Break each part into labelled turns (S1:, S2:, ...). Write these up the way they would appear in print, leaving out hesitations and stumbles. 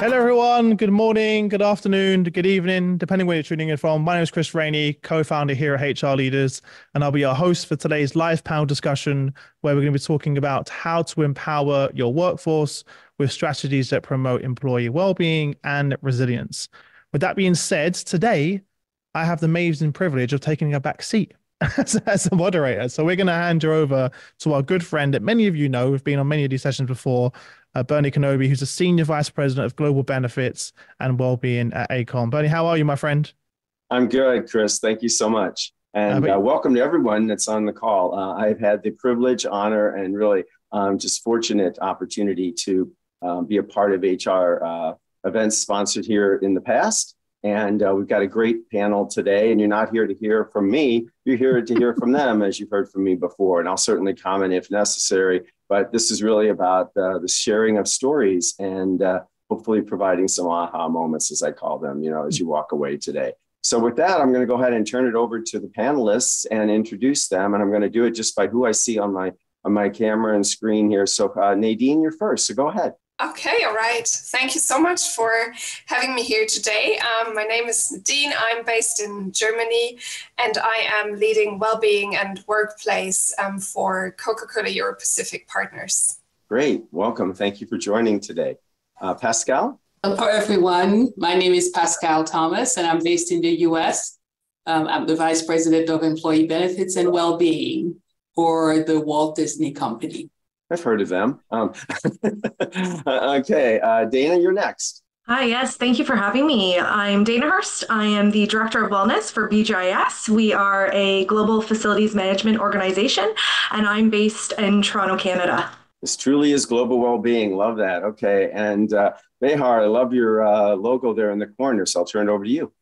S1: Hello, everyone. Good morning, good afternoon, good evening, depending where you're tuning in from. My name is Chris Rainey, co-founder here at HR Leaders, and I'll be your host for today's live panel discussion, where we're going to be talking about how to empower your workforce with strategies that promote employee well-being and resilience. With that being said, today I have the amazing privilege of taking a back seat as a moderator. So we're going to hand you over to our good friend that many of you know, we've been on many of these sessions before, Bernie Knobbe, who's the Senior Vice President of Global Benefits and Wellbeing at Aecon. Bernie, how are you, my friend?
S2: I'm good, Chris. Thank you so much. And welcome to everyone that's on the call. I've had the privilege, honor, and really just fortunate opportunity to be a part of HR events sponsored here in the past. And we've got a great panel today, and you're not here to hear from me. You're here to hear from them, as you've heard from me before. And I'll certainly comment if necessary. But this is really about the sharing of stories and hopefully providing some aha moments, as I call them, as you walk away today. So with that, I'm going to go ahead and turn it over to the panelists and introduce them. And I'm going to do it just by who I see on my camera and screen here. So Nadine, you're first. So go ahead.
S3: Okay, all right. Thank you so much for having me here today. My name is Nadine. I'm based in Germany, and I am leading Wellbeing and Workplace for Coca-Cola Europe Pacific Partners.
S2: Great. Welcome. Thank you for joining today. Pascal?
S4: Hello, everyone. My name is Pascal Thomas, and I'm based in the US. I'm the Vice President of Employee Benefits and Wellbeing for the Walt Disney Company.
S2: I've heard of them. Okay, Dana, you're next.
S5: Hi, yes, thank you for having me. I'm Dana Hurst. I am the Director of Wellness for BGIS. We are a global facilities management organization, and I'm based in Toronto, Canada.
S2: This truly is global well-being. Love that. Okay, and Behar, I love your logo there in the corner, so I'll turn it over to you.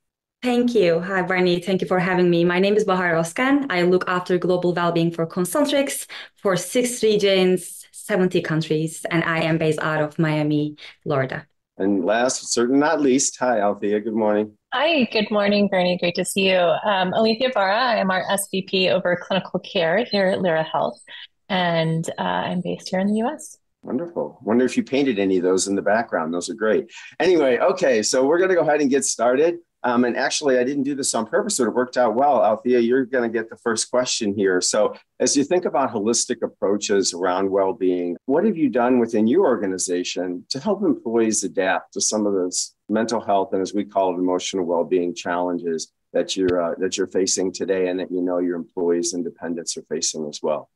S6: Thank you. Hi, Bernie. Thank you for having me. My name is Bahar Oskan. I look after global well-being for Concentrix for 6 regions, 70 countries, and I am based out of Miami, Florida.
S2: And last, but certainly not least, hi, Althea. Good morning.
S7: Hi, good morning, Bernie. Great to see you. Alethea Vara. I am our SVP over clinical care here at Lyra Health, and I'm based here in the US.
S2: Wonderful. Wonder if you painted any of those in the background. Those are great. Anyway, okay, so we're going to go ahead and get started. And actually, I didn't do this on purpose, so it worked out well. Althea, you're going to get the first question here. So as you think about holistic approaches around well-being, what have you done within your organization to help employees adapt to some of those mental health and, as we call it, emotional well-being challenges that you're facing today and that your employees and dependents are facing as well?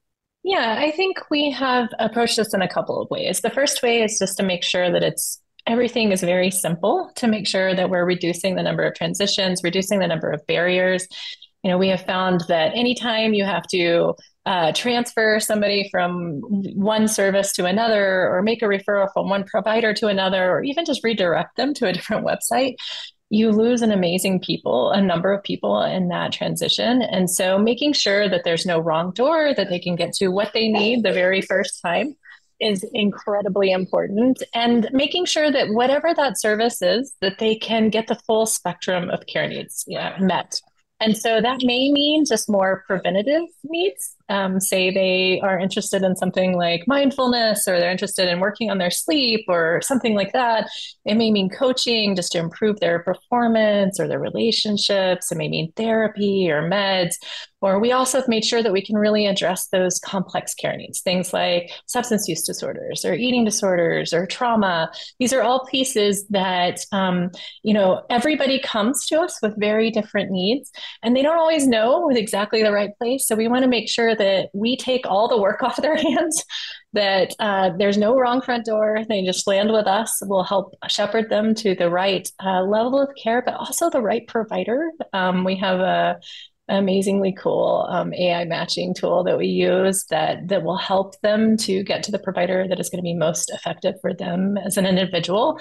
S7: Yeah, I think we have approached this in a couple of ways. The first way is just to make sure that everything is very simple, to make sure that we're reducing the number of transitions, reducing the number of barriers. We have found that anytime you have to transfer somebody from one service to another, or make a referral from one provider to another, or even just redirect them to a different website, you lose a number of people in that transition. And so making sure that there's no wrong door, that they can get to what they need the very first time, is incredibly important, and making sure that whatever that service is, that they can get the full spectrum of care needs met. And so that may mean just more preventative needs. Say they are interested in something like mindfulness, or they're interested in working on their sleep or something like that. It may mean coaching just to improve their performance or their relationships. It may mean therapy or meds. Or we also have made sure that we can really address those complex care needs, things like substance use disorders or eating disorders or trauma. These are all pieces that, everybody comes to us with very different needs, and they don't always know with exactly the right place. So we want to make sure that we take all the work off their hands, that there's no wrong front door. They just land with us. We'll help shepherd them to the right level of care, but also the right provider. We have an amazingly cool AI matching tool that we use that will help them to get to the provider that is going to be most effective for them as an individual.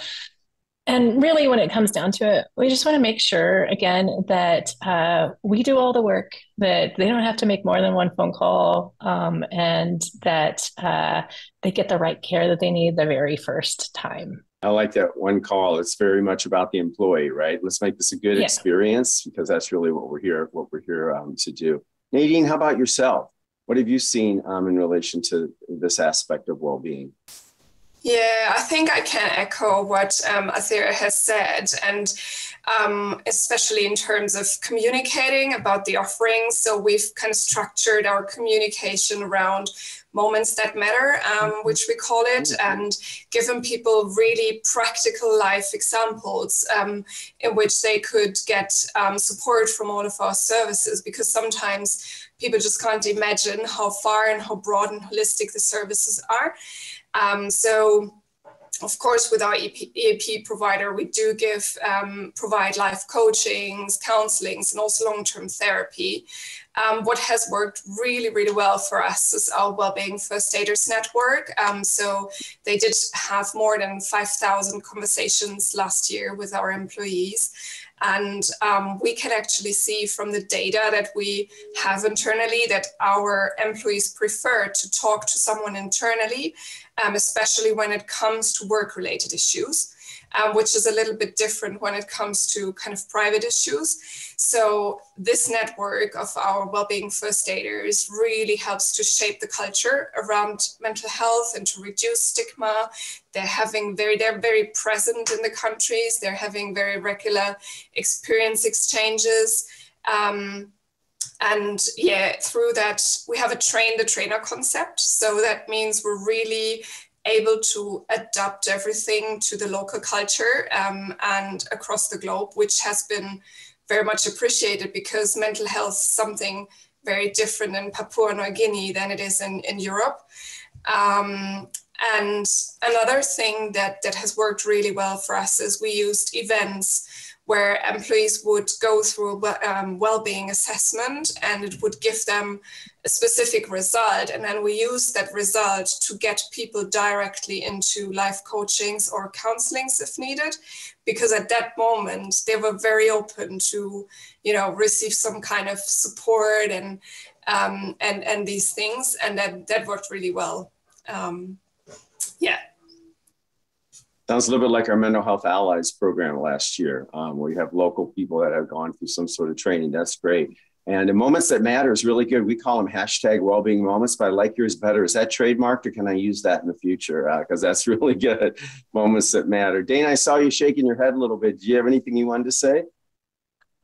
S7: And really, when it comes down to it, we just want to make sure, again, that we do all the work, that they don't have to make more than one phone call, and that they get the right care that they need the very first time.
S2: I like that one call. It's very much about the employee, right? Let's make this a good experience, because that's really what we're here to do. Nadine, how about yourself? What have you seen in relation to this aspect of well-being?
S3: Yeah, I think I can echo what Athira has said, and especially in terms of communicating about the offerings. So we've kind of structured our communication around moments that matter, which we call it, and given people really practical life examples in which they could get support from all of our services, because sometimes people just can't imagine how far and how broad and holistic the services are. So, of course, with our EAP provider, we do provide life coachings, counselings, and also long-term therapy. What has worked really, really well for us is our Wellbeing First Aiders Network. So they did have more than 5,000 conversations last year with our employees. And we can actually see from the data that we have internally that our employees prefer to talk to someone internally, especially when it comes to work-related issues, which is a little bit different when it comes to kind of private issues. So this network of our Wellbeing First Aiders really helps to shape the culture around mental health and to reduce stigma. They're very present in the countries. They're having very regular experience exchanges. And yeah, through that, we have a train the trainer concept. So that means we're really able to adapt everything to the local culture and across the globe, which has been very much appreciated, because mental health is something very different in Papua New Guinea than it is in Europe. And another thing that has worked really well for us is we used events where employees would go through a well-being assessment, and it would give them a specific result. And then we use that result to get people directly into life coachings or counselings if needed, because at that moment they were very open to, receive some kind of support and these things, and that worked really well. Yeah.
S2: Sounds a little bit like our Mental Health Allies program last year, where you have local people that have gone through some sort of training. That's great. And the Moments That Matter is really good. We call them #wellbeing moments, but I like yours better. Is that trademarked, or can I use that in the future? Because that's really good. Moments That Matter. Dana, I saw you shaking your head a little bit. Do you have anything you wanted to say?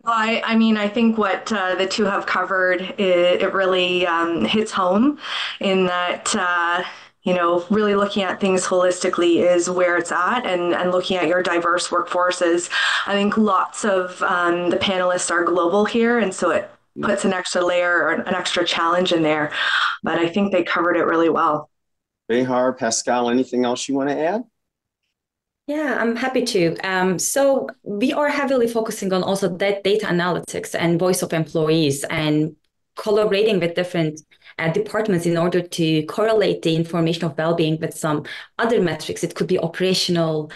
S5: Well, I think what the two have covered, it really hits home in that, really looking at things holistically is where it's at, and looking at your diverse workforces. I think lots of the panelists are global here, and so it puts an extra layer or an extra challenge in there. But I think they covered it really well.
S2: Behar, Pascal, anything else you want to add?
S6: Yeah, I'm happy to. So we are heavily focusing on also that data analytics and voice of employees, and collaborating with different departments in order to correlate the information of well-being with some other metrics. It could be operational,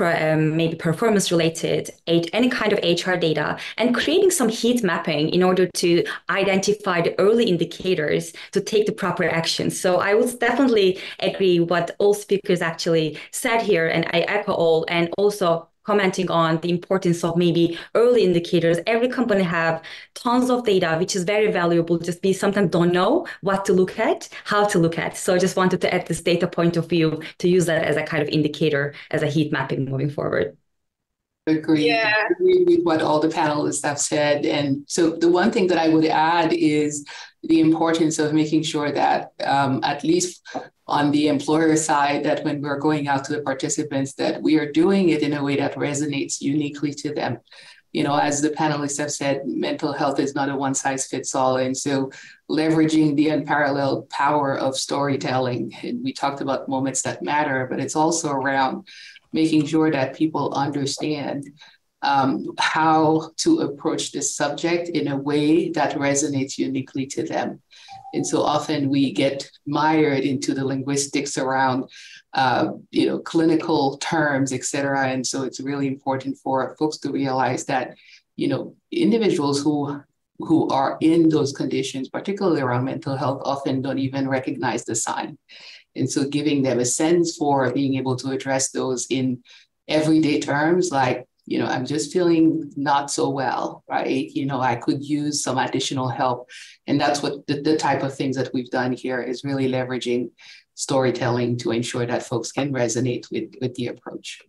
S6: maybe performance related, any kind of HR data, and creating some heat mapping in order to identify the early indicators to take the proper action. So I would definitely agree what all speakers actually said here, and I echo all, and also commenting on the importance of maybe early indicators. Every company have tons of data, which is very valuable. Just we sometimes don't know what to look at, how to look at. So I just wanted to add this data point of view to use that as a kind of indicator, as a heat mapping moving forward.
S4: Agree.
S3: Yeah.
S4: Agree with what all the panelists have said. And so the one thing that I would add is the importance of making sure that at least on the employer side, that when we're going out to the participants, that we are doing it in a way that resonates uniquely to them. As the panelists have said, mental health is not a one size fits all. And so leveraging the unparalleled power of storytelling, and we talked about moments that matter, but it's also around making sure that people understand how to approach this subject in a way that resonates uniquely to them. And so often we get mired into the linguistics around, clinical terms, et cetera. And so it's really important for folks to realize that, individuals who are in those conditions, particularly around mental health, often don't even recognize the sign. And so giving them a sense for being able to address those in everyday terms, like I'm just feeling not so well, right? I could use some additional help. And that's what the type of things that we've done here is really leveraging storytelling to ensure that folks can resonate with the approach.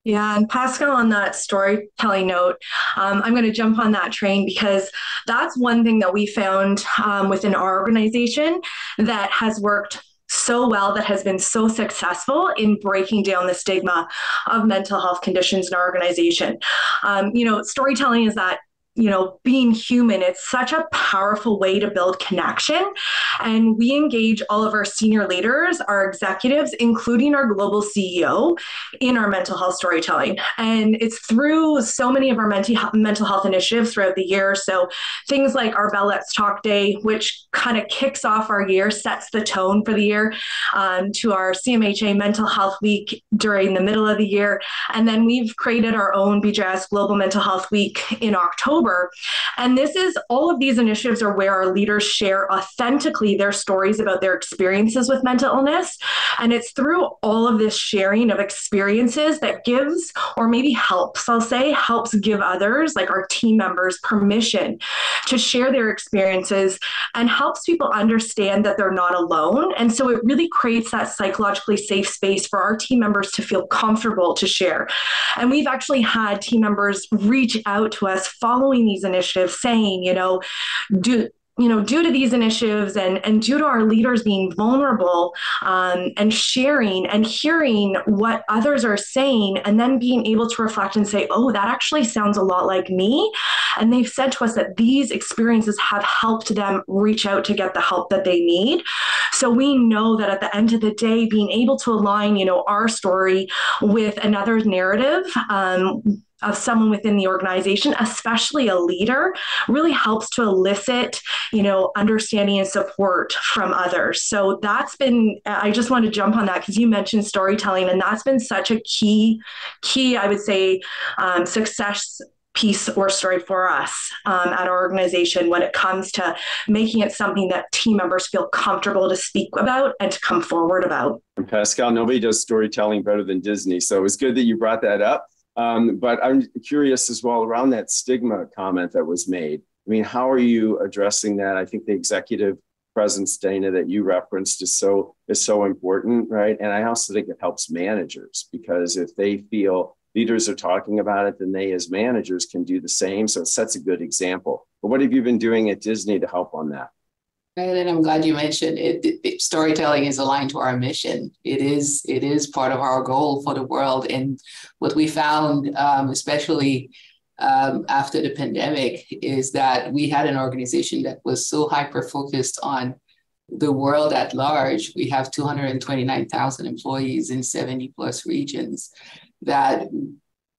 S5: Yeah, and Pascal, on that storytelling note, I'm going to jump on that train because that's one thing that we found within our organization that has worked so well, that has been so successful in breaking down the stigma of mental health conditions in our organization. Storytelling is that, being human, it's such a powerful way to build connection. And we engage all of our senior leaders, our executives, including our global CEO, in our mental health storytelling. And it's through so many of our mental health initiatives throughout the year. So things like our Bell Let's Talk Day, which kind of kicks off our year, sets the tone for the year, to our CMHA Mental Health Week during the middle of the year. And then we've created our own BJS Global Mental Health Week in October. And all of these initiatives are where our leaders share authentically their stories about their experiences with mental illness. And it's through all of this sharing of experiences that gives, or maybe helps give others, like our team members, permission to share their experiences, and helps people understand that they're not alone. And so it really creates that psychologically safe space for our team members to feel comfortable to share. And we've actually had team members reach out to us following these initiatives saying, due to these initiatives and due to our leaders being vulnerable and sharing and hearing what others are saying, and then being able to reflect and say, oh, that actually sounds a lot like me. And they've said to us that these experiences have helped them reach out to get the help that they need. So we know that at the end of the day, being able to align, our story with another narrative, of someone within the organization, especially a leader, really helps to elicit, understanding and support from others. So I just want to jump on that because you mentioned storytelling, and that's been such a key, I would say, success piece or story for us at our organization when it comes to making it something that team members feel comfortable to speak about and to come forward about.
S2: And Pascal, nobody does storytelling better than Disney. So it was good that you brought that up. But I'm curious as well around that stigma comment that was made. I mean, how are you addressing that? I think the executive presence, Dana, that you referenced is so important, right? And I also think it helps managers, because if they feel leaders are talking about it, then they as managers can do the same. So it sets a good example. But what have you been doing at Disney to help on that?
S4: And I'm glad you mentioned it. Storytelling is aligned to our mission. It is part of our goal for the world. And what we found, especially after the pandemic, is that we had an organization that was so hyper-focused on the world at large. We have 229,000 employees in 70 plus regions, that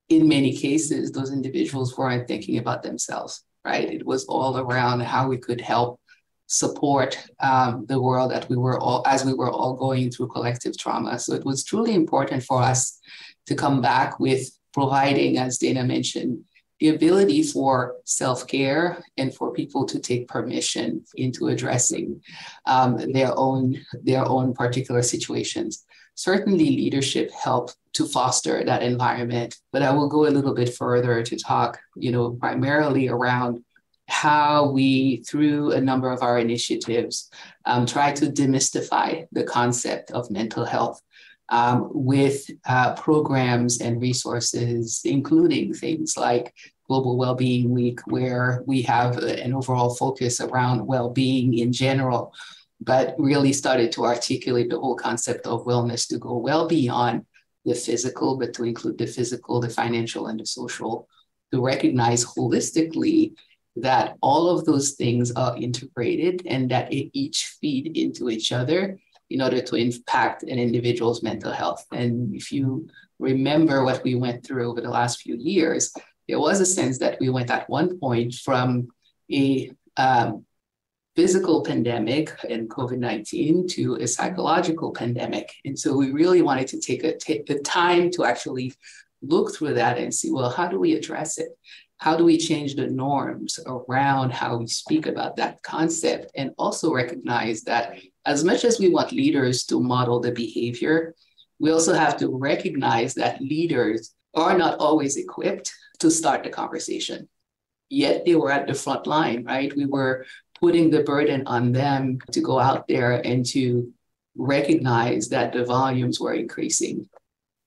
S4: in many cases, those individuals weren't thinking about themselves, right? It was all around how we could help support the world that we were all going through collective trauma. So it was truly important for us to come back with providing, as Dana mentioned, the ability for self-care and for people to take permission into addressing their own particular situations. Certainly leadership helped to foster that environment, but I will go a little bit further to talk, primarily around how we, through a number of our initiatives, try to demystify the concept of mental health with programs and resources, including things like Global Wellbeing Week, where we have an overall focus around well-being in general, but really started to articulate the whole concept of wellness to go well beyond the physical, but to include the physical, the financial, and the social, to recognize holistically that all of those things are integrated and that it each feed into each other in order to impact an individual's mental health. And if you remember what we went through over the last few years, there was a sense that we went at one point from a physical pandemic and COVID-19 to a psychological pandemic. And so we really wanted to take the time to actually look through that and see, well, how do we address it? How do we change the norms around how we speak about that concept? And also recognize that as much as we want leaders to model the behavior, we also have to recognize that leaders are not always equipped to start the conversation. Yet they were at the front line, right? We were putting the burden on them to go out there and to recognize that the volumes were increasing.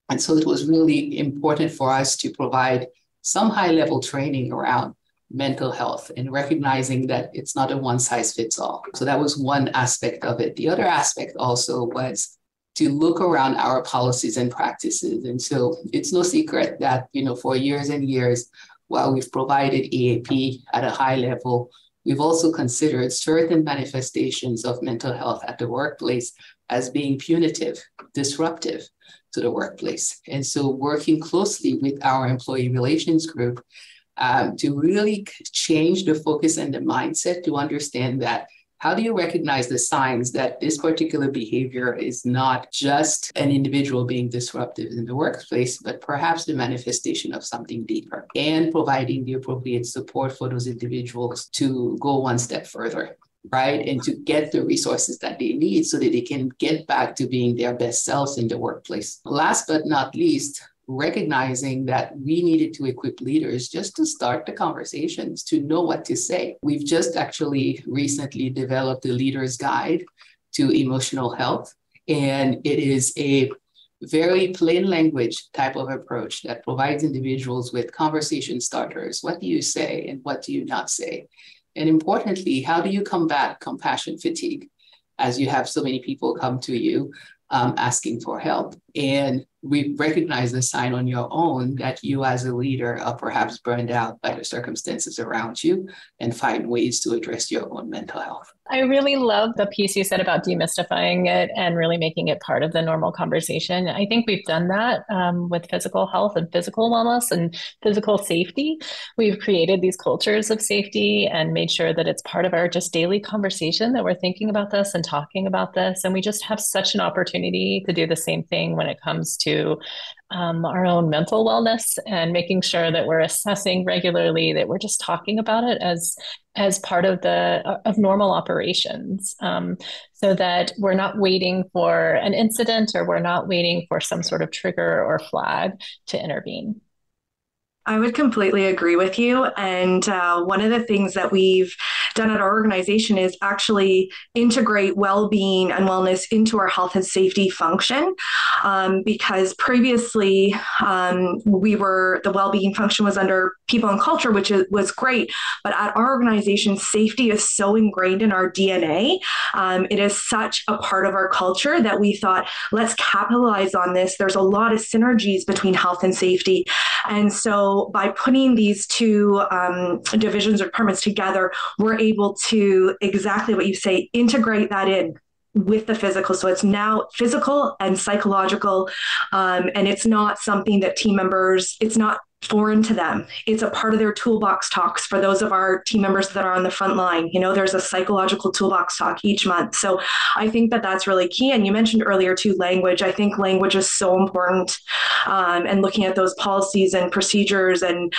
S4: And so it was really important for us to provide some high-level training around mental health and recognizing that it's not a one-size-fits-all. So that was one aspect of it. The other aspect also was to look around our policies and practices. And so it's no secret that, for years and years, while we've provided EAP at a high level, we've also considered certain manifestations of mental health at the workplace as being punitive, disruptive to the workplace. And so working closely with our employee relations group to really change the focus and the mindset to understand that how do you recognize the signs that this particular behavior is not just an individual being disruptive in the workplace, but perhaps the manifestation of something deeper, and providing the appropriate support for those individuals to go one step further, right? And to get the resources that they need so that they can get back to being their best selves in the workplace. Last but not least, recognizing that we needed to equip leaders just to start the conversations, to know what to say. We've just actually recently developed a leader's guide to emotional health, and it is a very plain language type of approach that provides individuals with conversation starters. What do you say and what do you not say? And importantly, how do you combat compassion fatigue as you have so many people come to you asking for help? And we recognize the sign on your own that you as a leader are perhaps burned out by the circumstances around you, and find ways to address your own mental health.
S7: I really love the piece you said about demystifying it and really making it part of the normal conversation. I think we've done that with physical health and physical wellness and physical safety. We've created these cultures of safety and made sure that it's part of our just daily conversation, that we're thinking about this and talking about this. And we just have such an opportunity to do the same thing when it comes to our own mental wellness, and making sure that we're assessing regularly, that we're just talking about it as part of normal operations, so that we're not waiting for an incident, or we're not waiting for some sort of trigger or flag to intervene.
S5: I would completely agree with you. And one of the things that we've done at our organization is actually integrate well-being and wellness into our health and safety function. Because previously the well-being function was under people and culture, which was great. But at our organization, safety is so ingrained in our DNA. It is such a part of our culture that we thought, let's capitalize on this. There's a lot of synergies between health and safety. And so by putting these two divisions or departments together, we're able to, exactly what you say, integrate that in with the physical. So it's now physical and psychological, and it's not something that team members, it's not foreign to them. It's a part of their toolbox talks for those of our team members that are on the front line. There's a psychological toolbox talk each month. So I think that that's really key. And you mentioned earlier too, language. I think language is so important, and looking at those policies and procedures and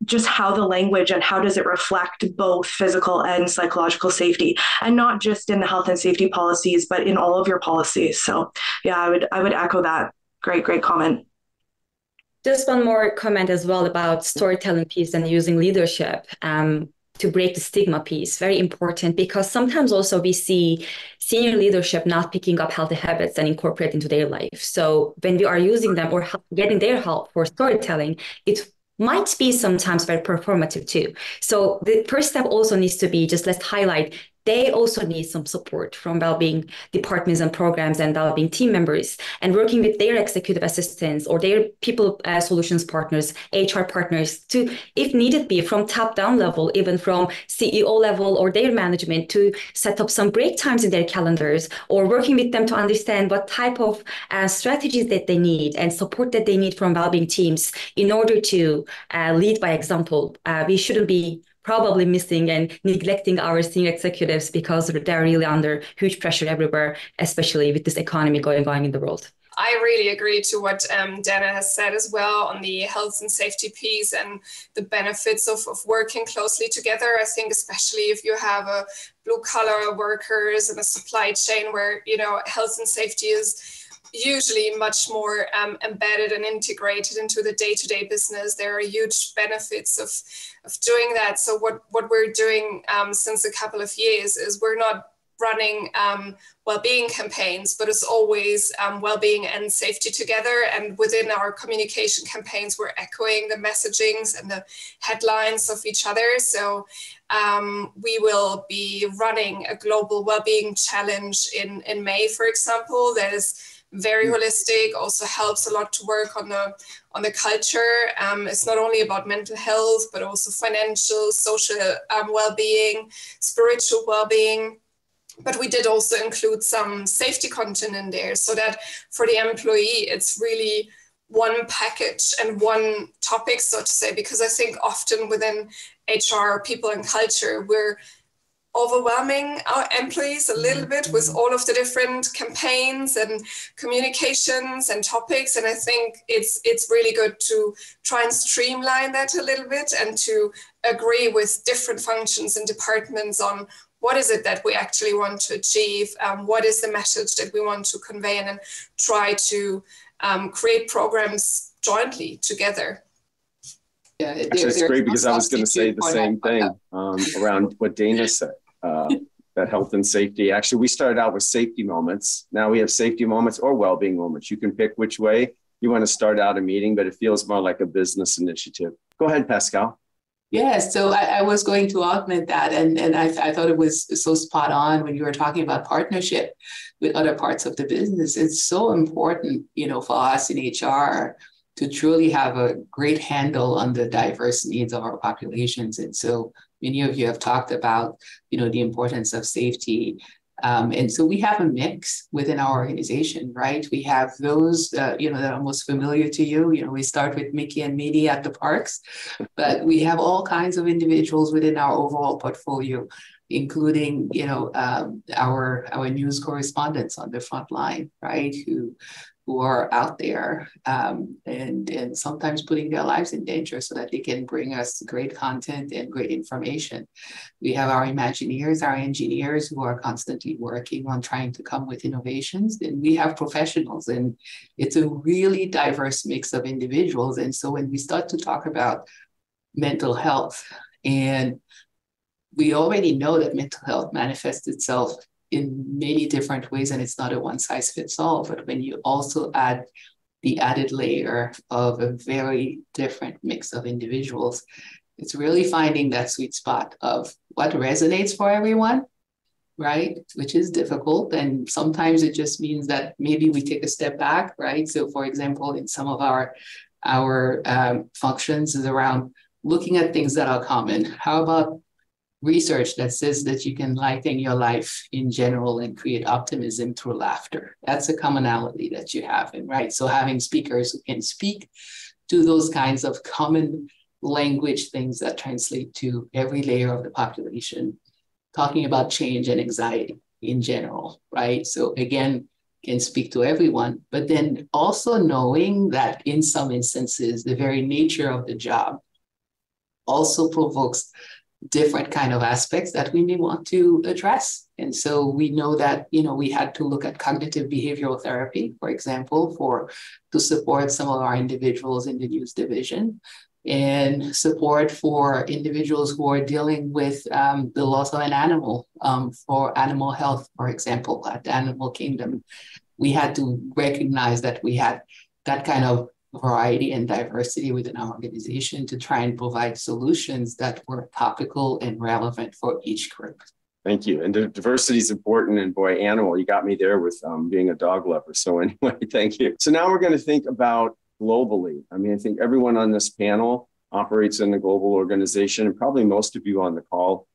S5: just how the language and how does it reflect both physical and psychological safety, and not just in the health and safety policies, but in all of your policies. So yeah, I would echo that. Great comment.
S6: Just one more comment as well about storytelling piece and using leadership to break the stigma piece. Very important, because sometimes also we see senior leadership not picking up healthy habits and incorporate into their life. So when we are using them or getting their help for storytelling, it might be sometimes very performative too. So the first step also needs to be just let's highlight they also need some support from well-being departments and programs and well-being team members, and working with their executive assistants or their people solutions partners, HR partners, to, if needed be, from top-down level, even from CEO level or their management, to set up some break times in their calendars, or working with them to understand what type of strategies that they need and support that they need from well-being teams in order to lead by example. We shouldn't be probably missing and neglecting our senior executives because they're really under huge pressure everywhere, especially with this economy going on in the world.
S3: I really agree to what Dana has said as well on the health and safety piece and the benefits of working closely together. I think especially if you have a blue collar workers and a supply chain where, health and safety is usually much more embedded and integrated into the day-to-day business. There are huge benefits of doing that. So what we're doing since a couple of years is we're not running well-being campaigns, but it's always well-being and safety together. And within our communication campaigns, we're echoing the messagings and the headlines of each other. So we will be running a global well-being challenge in May, for example. That is very holistic, also helps a lot to work on the culture. It's not only about mental health, but also financial, social well-being, spiritual well-being. But we did also include some safety content in there so that for the employee, it's really one package and one topic, so to say, because I think often within HR, people and culture, we're overwhelming our employees a little bit with all of the different campaigns and communications and topics. And I think it's really good to try and streamline that a little bit and to agree with different functions and departments on what is it that we actually want to achieve, what is the message that we want to convey, and then try to create programs jointly together.
S2: Yeah, actually, it's great because I was going to say the same thing around what Dana said, that health and safety. Actually, we started out with safety moments. Now we have safety moments or well-being moments. You can pick which way you want to start out a meeting, but it feels more like a business initiative. Go ahead, Pascal.
S4: Yes, so I was going to augment that, and I thought it was so spot on when you were talking about partnership with other parts of the business. It's so important, for us in HR to truly have a great handle on the diverse needs of our populations. And so many of you have talked about, the importance of safety. And so we have a mix within our organization, right? We have those, that are most familiar to you. We start with Mickey and Minnie at the parks, but we have all kinds of individuals within our overall portfolio, including, our news correspondents on the front line, right? Who are out there and sometimes putting their lives in danger so that they can bring us great content and great information. We have our Imagineers, our engineers who are constantly working on trying to come with innovations. And we have professionals, and it's a really diverse mix of individuals. And so when we start to talk about mental health, and we already know that mental health manifests itself in many different ways, and it's not a one size fits all. But when you also add the added layer of a very different mix of individuals, it's really finding that sweet spot of what resonates for everyone, right? Which is difficult. And sometimes it just means that maybe we take a step back, right? So for example, in some of our functions is around looking at things that are common. How about research that says that you can lighten your life in general and create optimism through laughter? That's a commonality that you have, right? So having speakers who can speak to those kinds of common language things that translate to every layer of the population, talking about change and anxiety in general, right? So again, can speak to everyone, but then also knowing that in some instances, the very nature of the job also provokes different kind of aspects that we may want to address. And so we know that, we had to look at cognitive behavioral therapy, for example, to support some of our individuals in the news division, and support for individuals who are dealing with the loss of an animal, for animal health, for example, at the Animal Kingdom. We had to recognize that we had that kind of variety and diversity within our organization to try and provide solutions that were topical and relevant for each group.
S2: Thank you. And diversity is important. And boy, animal, you got me there with being a dog lover. So anyway, thank you. So now we're going to think about globally. I mean, I think everyone on this panel operates in a global organization, and probably most of you on the call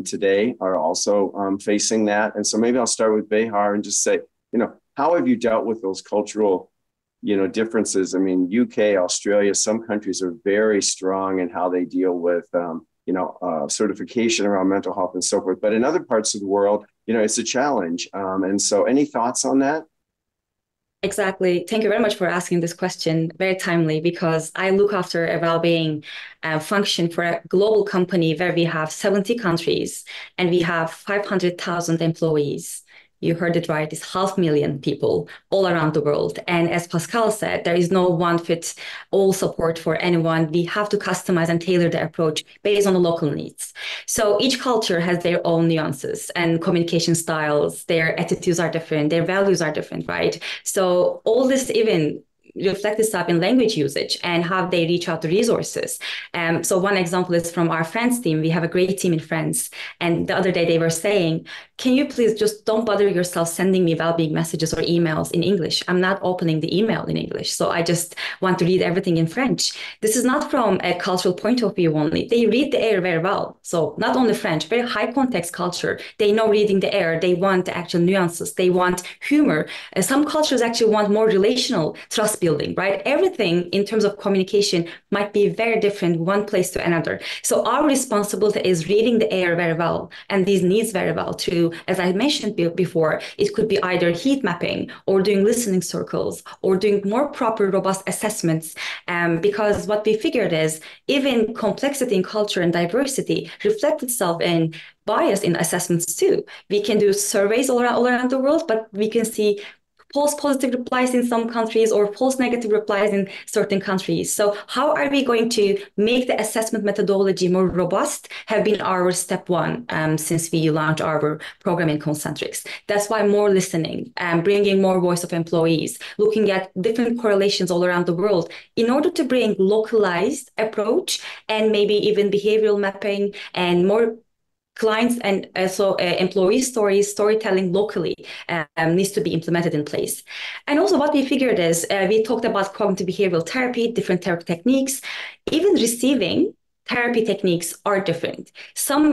S2: today are also facing that. And so maybe I'll start with Behar and just say, how have you dealt with those cultural differences? I mean, UK, Australia, some countries are very strong in how they deal with, certification around mental health and so forth. But in other parts of the world, it's a challenge. And so any thoughts on that?
S6: Exactly. Thank you very much for asking this question. Very timely, because I look after a well-being function for a global company where we have 70 countries and we have 500,000 employees. You heard it right, it's 500,000 people all around the world. And as Pascal said, there is no one-fits-all support for anyone. We have to customize and tailor the approach based on the local needs. So each culture has their own nuances and communication styles. Their attitudes are different, their values are different, right? So all this even reflect this up in language usage and how they reach out to resources. So one example is from our France team. We have a great team in France. And the other day they were saying, can you please just don't bother yourself sending me well-being messages or emails in English? I'm not opening the email in English. So I just want to read everything in French. This is not from a cultural point of view only. They read the air very well. So not only French, very high context culture. They know reading the air. They want the actual nuances. They want humor. Some cultures actually want more relational trust building, right? Everything in terms of communication might be very different one place to another. So our responsibility is reading the air very well and these needs very well too. As I mentioned before, it could be either heat mapping or doing listening circles or doing more proper, robust assessments. Because what we figured is even complexity in culture and diversity reflect itself in bias in assessments too. We can do surveys all around the world, but we can see false positive replies in some countries or false negative replies in certain countries. So how are we going to make the assessment methodology more robust have been our step one since we launched our program in Concentrics. That's why more listening, bringing more voice of employees, looking at different correlations all around the world in order to bring localized approach and maybe even behavioral mapping and more clients and also employee storytelling locally needs to be implemented in place. And also what we figured is we talked about cognitive behavioral therapy, different therapy techniques, even receiving therapy techniques are different.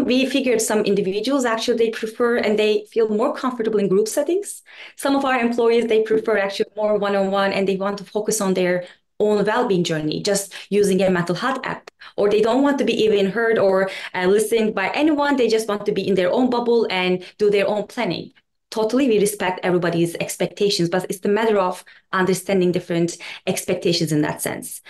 S6: We figured some individuals actually they prefer and they feel more comfortable in group settings. Some of our employees, they prefer actually more one-on-one and they want to focus on their own well-being journey, just using a mental health app, or they don't want to be even heard or listened by anyone. They just want to be in their own bubble and do their own planning. Totally, we respect everybody's expectations, but it's the matter of understanding different expectations in that sense.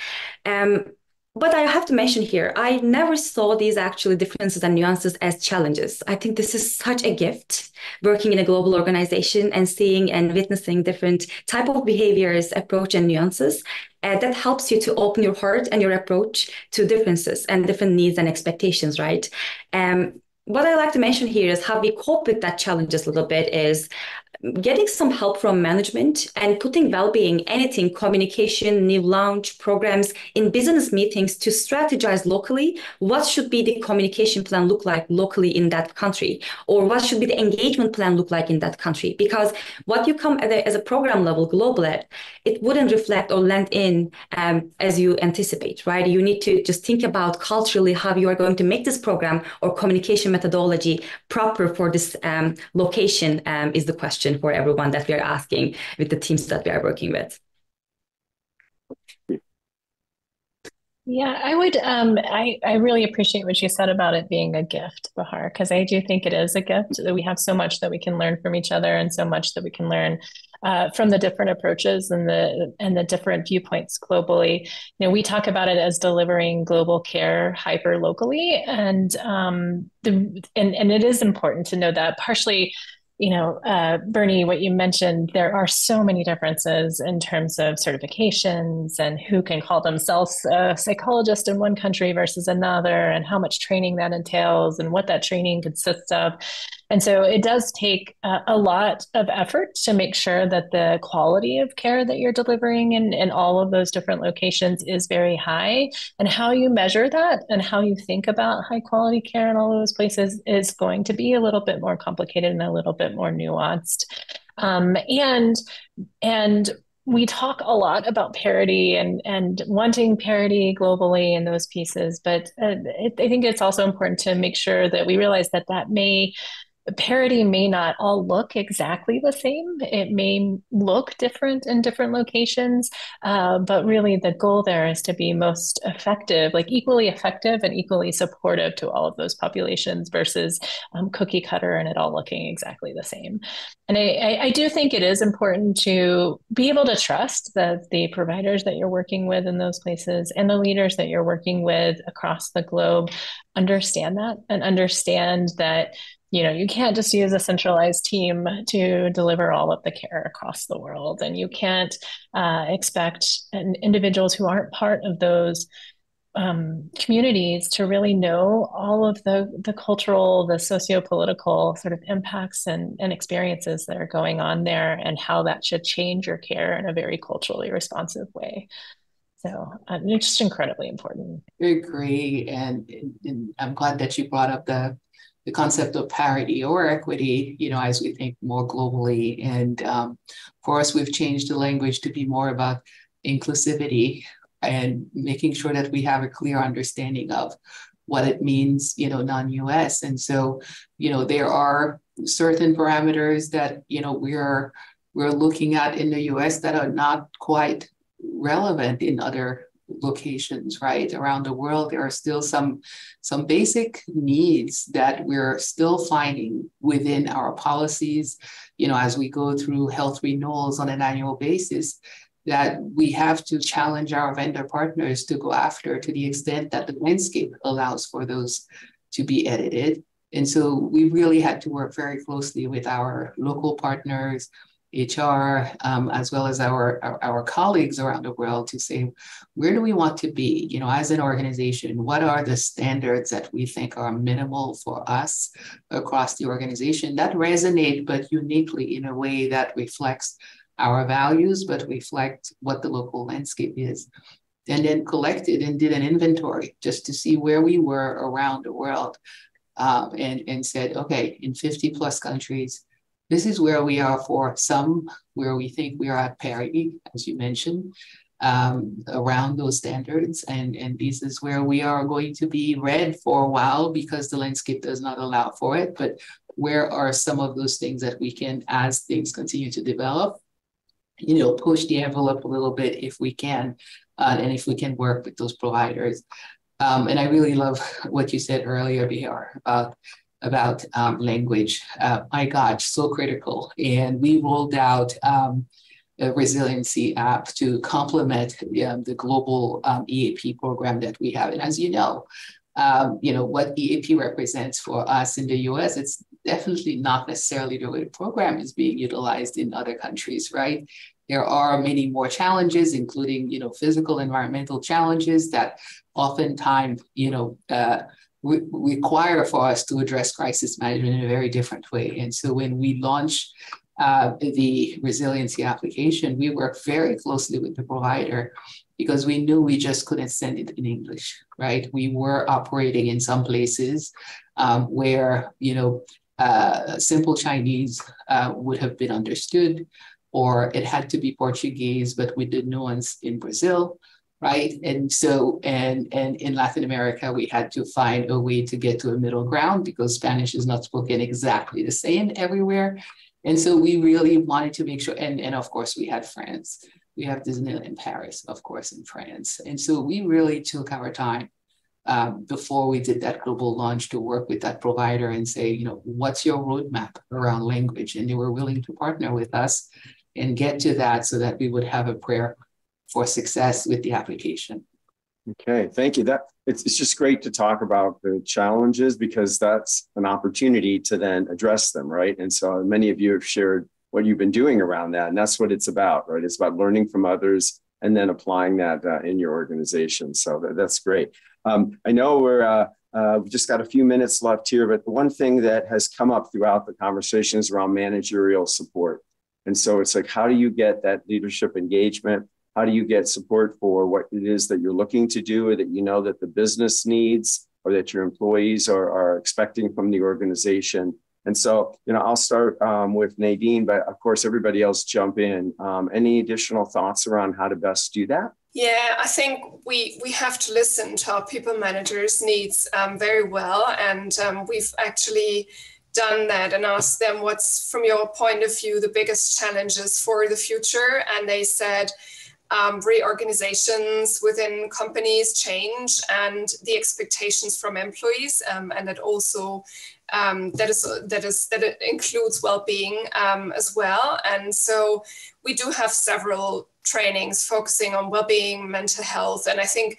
S6: But I have to mention here, I never saw these actually differences and nuances as challenges. I think this is such a gift, working in a global organization and seeing and witnessing different type of behaviors, approach, and nuances. That helps you to open your heart and your approach to differences and different needs and expectations, right? What I like to mention here is how we cope with that challenges a little bit is getting some help from management and putting well-being, anything, communication, new launch programs in business meetings to strategize locally. What should be the communication plan look like locally in that country? Or what should be the engagement plan look like in that country? Because what you come as a program level, global ed, it wouldn't reflect or land in as you anticipate, right? You need to just think about culturally how you are going to make this program or communication methodology proper for this location is the question for everyone that we are asking with the teams that we are working with.
S7: Yeah, I would. I really appreciate what you said about it being a gift, Bahar, because I do think it is a gift that we have so much that we can learn from each other, and so much that we can learn from the different approaches and the different viewpoints globally. You know, we talk about it as delivering global care hyper locally, and it is important to know that partially. You know, Bernie, what you mentioned, there are so many differences in terms of certifications and who can call themselves a psychologist in one country versus another, and how much training that entails and what that training consists of. And so it does take a lot of effort to make sure that the quality of care that you're delivering in all of those different locations is very high. And how you measure that and how you think about high quality care in all of those places is going to be a little bit more complicated and a little bit more nuanced. And we talk a lot about parity and wanting parity globally in those pieces, but I think it's also important to make sure that we realize that parity may not all look exactly the same. It may look different in different locations, but really the goal there is to be most effective, like equally effective and equally supportive to all of those populations versus cookie cutter and it all looking exactly the same. And I do think it is important to be able to trust that the providers that you're working with in those places and the leaders that you're working with across the globe understand that and understand that you can't just use a centralized team to deliver all of the care across the world. And you can't expect individuals who aren't part of those communities to really know all of the cultural, the socio-political sort of impacts and experiences that are going on there, and how that should change your care in a very culturally responsive way. So it's just incredibly important.
S4: I agree. And I'm glad that you brought up the concept of parity or equity, as we think more globally. And for us, we've changed the language to be more about inclusivity and making sure that we have a clear understanding of what it means, non-US. And so, there are certain parameters that, we're looking at in the US that are not quite relevant in other locations, right? Around the world, there are still some basic needs that we're still finding within our policies, as we go through health renewals on an annual basis, that we have to challenge our vendor partners to go after, to the extent that the landscape allows for those to be edited. And so we really had to work very closely with our local partners, HR, as well as our colleagues around the world, to say, where do we want to be? As an organization, what are the standards that we think are minimal for us across the organization that resonate, but uniquely in a way that reflects our values, but reflect what the local landscape is. And then collected and did an inventory just to see where we were around the world, and said, okay, in 50 plus countries, this is where we are for some, where we think we are at parity, as you mentioned, around those standards. And this is where we are going to be red for a while because the landscape does not allow for it. But where are some of those things that we can, as things continue to develop, push the envelope a little bit if we can, and if we can work with those providers. And I really love what you said earlier, Bihar, about language. My God, so critical. And we rolled out a resiliency app to complement the global EAP program that we have. And as you know, what EAP represents for us in the US, it's definitely not necessarily the way the program is being utilized in other countries, right? There are many more challenges, including, physical, environmental challenges that oftentimes, require for us to address crisis management in a very different way. And so when we launched the resiliency application, we worked very closely with the provider because we knew we just couldn't send it in English, right? We were operating in some places where, simple Chinese would have been understood, or it had to be Portuguese, but with the nuance in Brazil, right? And so, and in Latin America, we had to find a way to get to a middle ground because Spanish is not spoken exactly the same everywhere. And so we really wanted to make sure, and of course we had France. We have Disneyland in Paris, of course, in France. And so we really took our time before we did that global launch to work with that provider and say, what's your roadmap around language? And they were willing to partner with us and get to that so that we would have a prayer for success with the application.
S2: Okay, thank you. It's just great to talk about the challenges because that's an opportunity to then address them, right? And so many of you have shared what you've been doing around that, and that's what it's about, right? It's about learning from others and then applying that in your organization. So that's great. I know we've just got a few minutes left here, but the one thing that has come up throughout the conversation is around managerial support. And so it's like, how do you get that leadership engagement? How do you get support for what it is that you're looking to do, or that that the business needs, or that your employees are expecting from the organization? And so, I'll start with Nadine, but of course, everybody else jump in. Any additional thoughts around how to best do that?
S3: Yeah, I think we have to listen to our people managers' needs very well. And we've actually done that and asked them, what's, from your point of view, the biggest challenges for the future? And they said, reorganizations within companies change, and the expectations from employees, and that also that it includes well-being as well. And so we do have several trainings focusing on well-being, mental health, and I think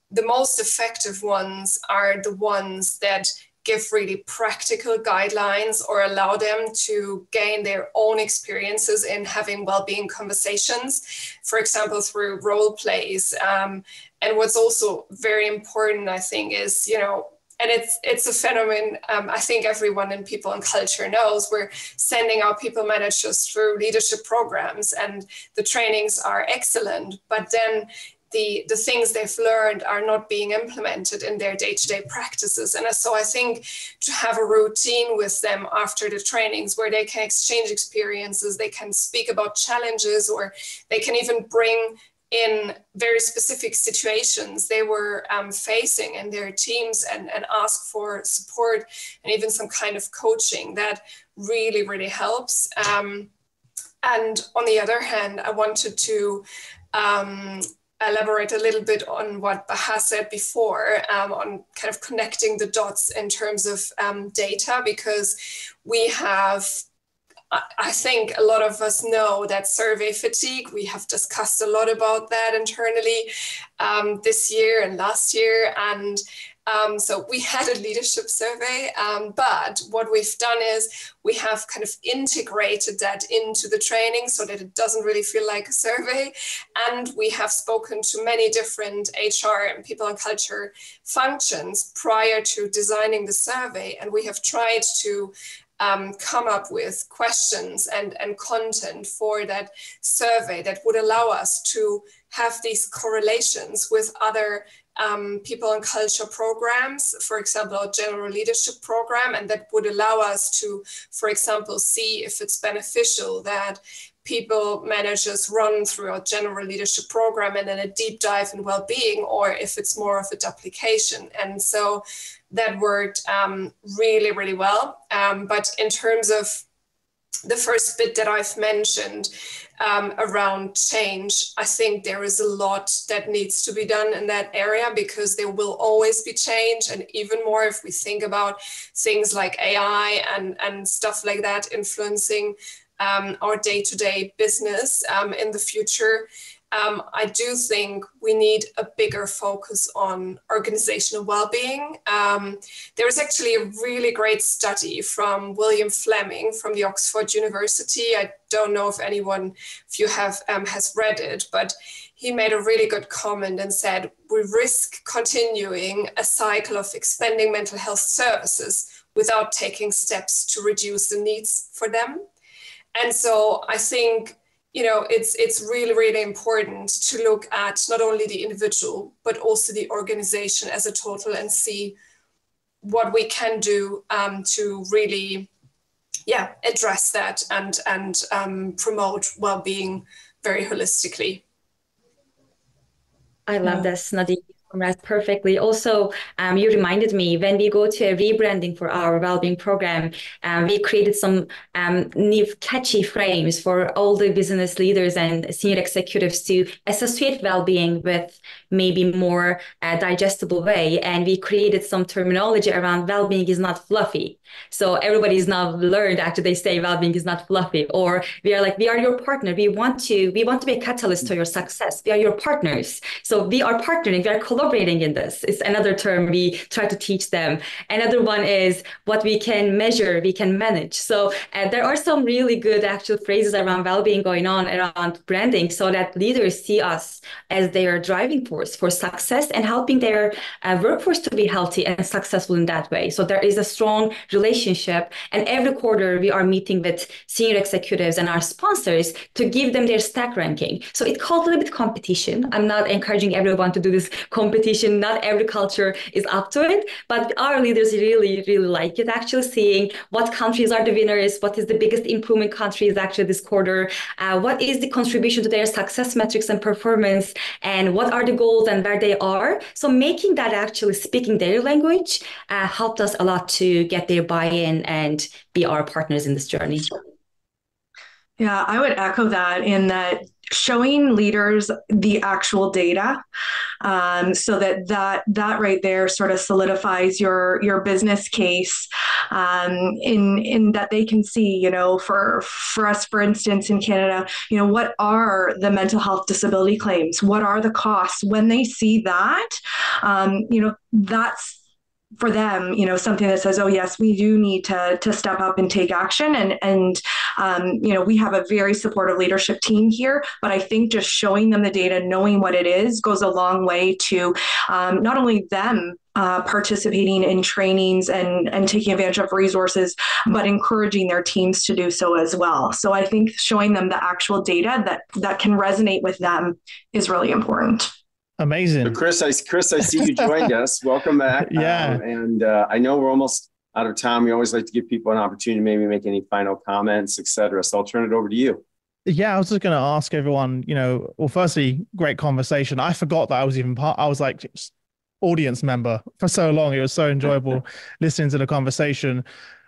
S3: the most effective ones are the ones that give really practical guidelines or allow them to gain their own experiences in having well-being conversations, for example, through role plays. And what's also very important, I think, is, and it's a phenomenon I think everyone in people and culture knows. We're sending our people managers through leadership programs, and the trainings are excellent, but then the things they've learned are not being implemented in their day-to-day practices. And so I think to have a routine with them after the trainings where they can exchange experiences, they can speak about challenges, or they can even bring in very specific situations they were facing in their teams and ask for support and even some kind of coaching, that really, really helps. And on the other hand, I wanted to elaborate a little bit on what Bahar said before, on kind of connecting the dots in terms of data, because we have, I think a lot of us know that survey fatigue. We have discussed a lot about that internally this year and last year. And so we had a leadership survey, but what we've done is we have kind of integrated that into the training so that it doesn't really feel like a survey. And we have spoken to many different HR and people and culture functions prior to designing the survey. And we have tried to come up with questions and content for that survey that would allow us to have these correlations with other people and culture programs, for example, our general leadership program, and that would allow us to, for example, see if it's beneficial that people managers run through our general leadership program and then a deep dive in well-being, or if it's more of a duplication. And so that worked really, really well. But in terms of the first bit that I've mentioned around change, I think there is a lot that needs to be done in that area, because there will always be change. And even more if we think about things like AI and stuff like that influencing our day-to-day business in the future. I do think we need a bigger focus on organizational well-being. There is actually a really great study from William Fleming from the Oxford University. I don't know if anyone of you has read it, but he made a really good comment and said, we risk continuing a cycle of expanding mental health services without taking steps to reduce the needs for them. And so I think, it's really, really important to look at not only the individual, but also the organization as a total and see what we can do to really, address that and promote well-being very holistically.
S6: I love this, Nadine. Summarized perfectly. Also, you reminded me when we go to a rebranding for our wellbeing program, we created some new catchy frames for all the business leaders and senior executives to associate wellbeing with maybe more digestible way. And we created some terminology around wellbeing is not fluffy. So everybody's now learned, actually they say wellbeing is not fluffy, or we are your partner. We want to be a catalyst to your success. We are your partners. So we are partnering, we are collaborating in this. It's another term we try to teach them. Another one is what we can measure, we can manage. So there are some really good actual phrases around well-being going on around branding, so that leaders see us as their driving force for success and helping their workforce to be healthy and successful in that way. So there is a strong relationship. And every quarter we are meeting with senior executives and our sponsors to give them their stack ranking. So it calls a little bit competition. I'm not encouraging everyone to do this competition. Not every culture is up to it, but our leaders really, really like it, actually seeing what countries are the winners, what is the biggest improvement countries actually this quarter, what is the contribution to their success metrics and performance, and what are the goals and where they are. So making that actually speaking their language helped us a lot to get their buy-in and be our partners in this journey.
S5: Yeah, I would echo that, in that showing leaders the actual data, so that right there sort of solidifies your business case, in that they can see, for us, for instance, in Canada, what are the mental health disability claims? What are the costs? When they see that, for them, something that says, oh, yes, we do need to step up and take action. And we have a very supportive leadership team here, but I think just showing them the data, knowing what it is, goes a long way to not only them participating in trainings and taking advantage of resources, but encouraging their teams to do so as well. So I think showing them the actual data that can resonate with them is really important.
S1: Amazing.
S2: So Chris, I see you joined us. Welcome back.
S1: Yeah.
S2: I know we're almost out of time. We always like to give people an opportunity to maybe make any final comments, et cetera. So I'll turn it over to you.
S1: Yeah, I was just going to ask everyone, well, firstly, great conversation. I forgot that I was even I was like audience member for so long. It was so enjoyable listening to the conversation.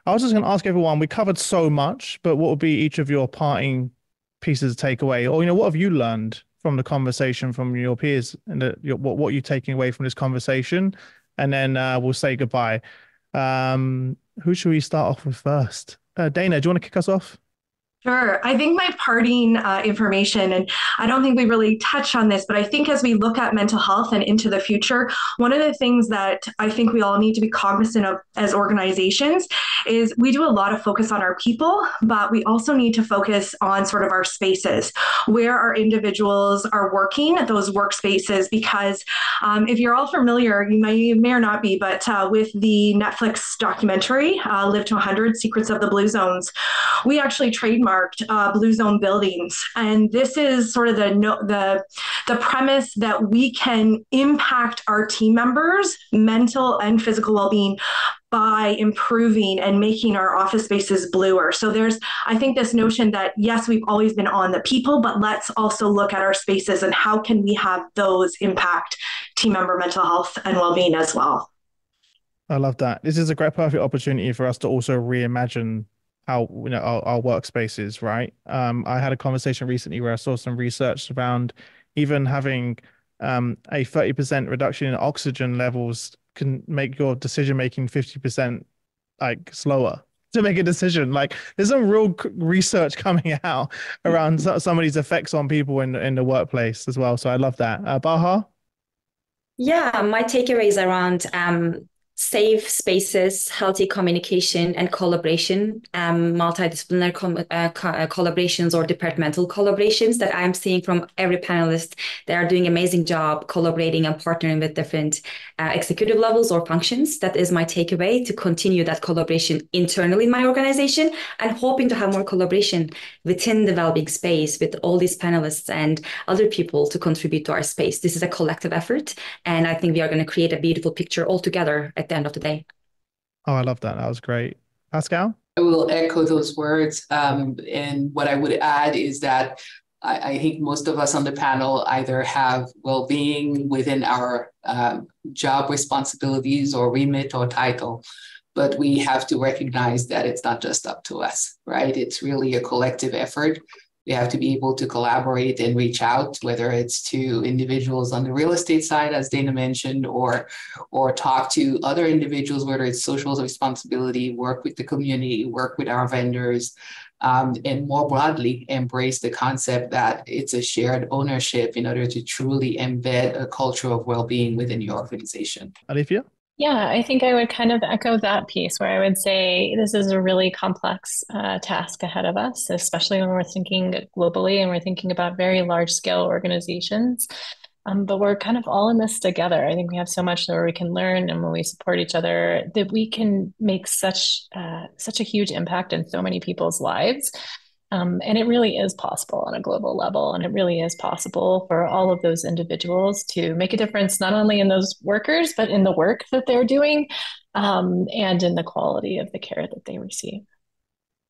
S1: I was just going to ask everyone, we covered so much, but what would be each of your parting pieces to take away? Or, what have you learned from the conversation from your peers and what you're taking away from this conversation? And then we'll say goodbye. Who should we start off with first? Dana, do you want to kick us off?
S5: Sure. I think my parting information, and I don't think we really touched on this, but I think as we look at mental health and into the future, one of the things that I think we all need to be cognizant of as organizations is we do a lot of focus on our people, but we also need to focus on sort of our spaces, where our individuals are working at those workspaces, because if you're all familiar, you may or not be, but with the Netflix documentary, Live to 100, Secrets of the Blue Zones, we actually trademarked Blue Zone buildings. And this is sort of the premise that we can impact our team members' mental and physical well-being by improving and making our office spaces bluer. So there's, I think, this notion that, yes, we've always been on the people, but let's also look at our spaces and how can we have those impact team member mental health and well-being as well.
S1: I love that. This is a great, perfect opportunity for us to also reimagine how our workspaces, right? I had a conversation recently where I saw some research around even having a 30% reduction in oxygen levels can make your decision making 50% like slower to make a decision. Like there's some real research coming out around some of these effects on people in the workplace as well. So I love that. Baha?
S6: Yeah, my takeaway is around safe spaces, healthy communication and collaboration, multidisciplinary collaborations or departmental collaborations that I'm seeing from every panelist. They are doing an amazing job collaborating and partnering with different executive levels or functions. That is my takeaway, to continue that collaboration internally in my organization, and hoping to have more collaboration within the wellbeing space with all these panelists and other people to contribute to our space. This is a collective effort, and I think we are going to create a beautiful picture all together at the end of the day.
S1: Oh, I love that. That was great. Pascal?
S4: I will echo those words. And what I would add is that I think most of us on the panel either have well-being within our job responsibilities or remit or title, but we have to recognize that it's not just up to us, right? It's really a collective effort. We have to be able to collaborate and reach out, whether it's to individuals on the real estate side, as Dana mentioned, or talk to other individuals, whether it's social responsibility, work with the community, work with our vendors, and more broadly, embrace the concept that it's a shared ownership in order to truly embed a culture of well-being within your organization.
S1: Alifia?
S7: Yeah, I think I would kind of echo that piece where I would say this is a really complex task ahead of us, especially when we're thinking globally and we're thinking about very large scale organizations. But we're kind of all in this together. I think we have so much that we can learn, and when we support each other, that we can make such a huge impact in so many people's lives. And it really is possible on a global level. And it really is possible for all of those individuals to make a difference, not only in those workers, but in the work that they're doing, and in the quality of the care that they receive.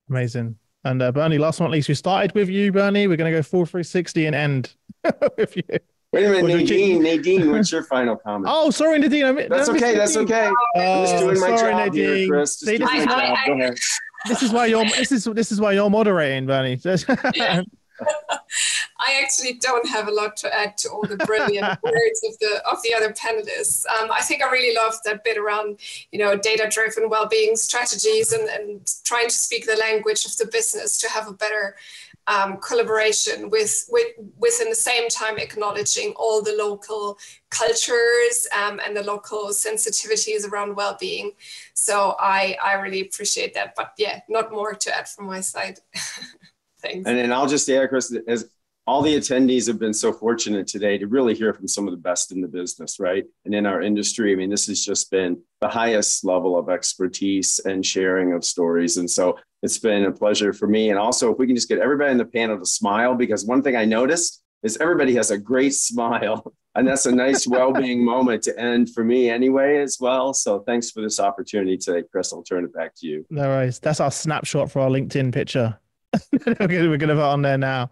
S1: Amazing. And Bernie, last but not least, we started with you, Bernie. We're going to go full 360 and end with you.
S2: Wait a minute, Nadine, what's your final comment?
S1: Oh, sorry, Nadine.
S2: That's okay. I'm just doing my job
S1: Nadine.
S2: here, Chris. Just doing my job. Go ahead.
S1: This is why you're moderating, Bernie.
S3: Yeah. I actually don't have a lot to add to all the brilliant words of the other panelists. I think I really loved that bit around, data-driven well-being strategies and trying to speak the language of the business to have a better collaboration within the same time acknowledging all the local cultures and the local sensitivities around well-being. So I really appreciate that. But yeah, not more to add from my side. Thanks.
S2: And then I'll just add, Chris, as all the attendees have been so fortunate today to really hear from some of the best in the business, right? And in our industry, I mean, this has just been the highest level of expertise and sharing of stories. And so it's been a pleasure for me. And also, if we can just get everybody in the panel to smile, because one thing I noticed is everybody has a great smile. And that's a nice well-being moment to end for me anyway as well. So thanks for this opportunity today, Chris. I'll turn it back to you.
S1: No worries. That's our snapshot for our LinkedIn picture. We're going to put on there now.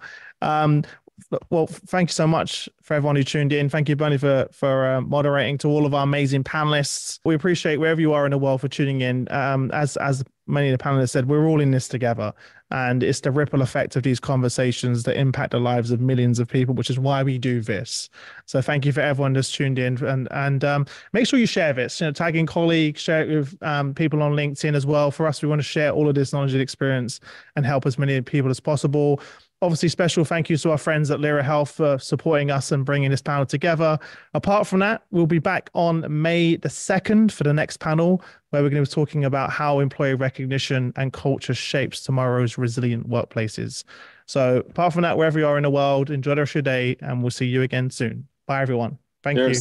S1: Well, thank you so much for everyone who tuned in. Thank you, Bernie, for moderating, to all of our amazing panelists. We appreciate wherever you are in the world for tuning in. As many of the panelists said, we're all in this together, and it's the ripple effect of these conversations that impact the lives of millions of people, which is why we do this. So thank you for everyone that's tuned in, and make sure you share this. Tagging colleagues, share it with people on LinkedIn as well. For us, we want to share all of this knowledge and experience and help as many people as possible. Obviously, special thank you to our friends at Lyra Health for supporting us and bringing this panel together. Apart from that, we'll be back on May the 2nd for the next panel, where we're going to be talking about how employee recognition and culture shapes tomorrow's resilient workplaces. So apart from that, wherever you are in the world, enjoy the rest of your day, and we'll see you again soon. Bye, everyone. Thank you.